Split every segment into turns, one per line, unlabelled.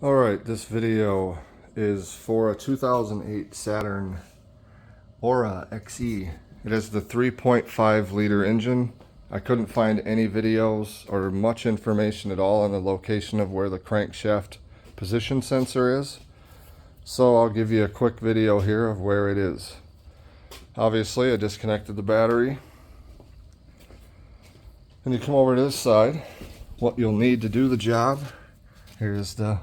Alright, this video is for a 2008 Saturn Aura XE. It has the 3.5 liter engine. I couldn't find any videos or much information at all on the location of where the crankshaft position sensor is. So I'll give you a quick video here of where it is. Obviously I disconnected the battery. And you come over to this side. What you'll need to do the job, here's the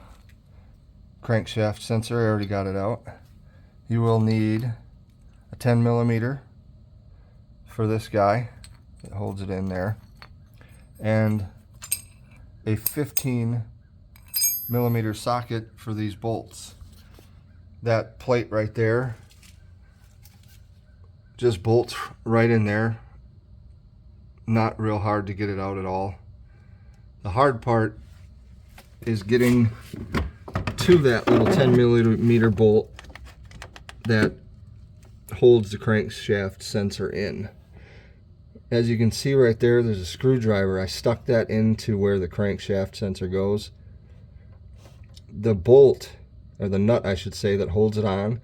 crankshaft sensor. I already got it out. You will need a 10 millimeter for this guy that holds it in there, and a 15 millimeter socket for these bolts. That plate right there just bolts right in there. Not real hard to get it out at all. The hard part is getting to that little 10 millimeter bolt that holds the crankshaft sensor in. As you can see right there, there's a screwdriver. I stuck that into where the crankshaft sensor goes. The bolt, or the nut I should say, that holds it on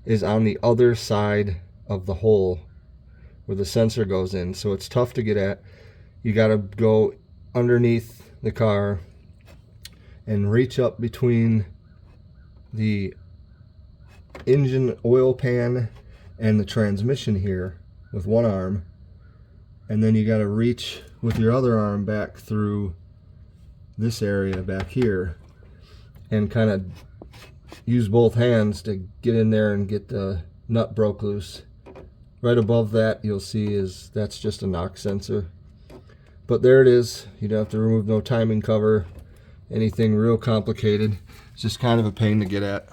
is on the other side of the hole where the sensor goes in, so it's tough to get at. You got to go underneath the car and reach up between the engine oil pan and the transmission here with one arm, and then you got to reach with your other arm back through this area back here and kind of use both hands to get in there and get the nut broke loose. Right above that you'll see that's just a knock sensor, but there it is. You don't have to remove no timing cover, anything real complicated. It's just kind of a pain to get at.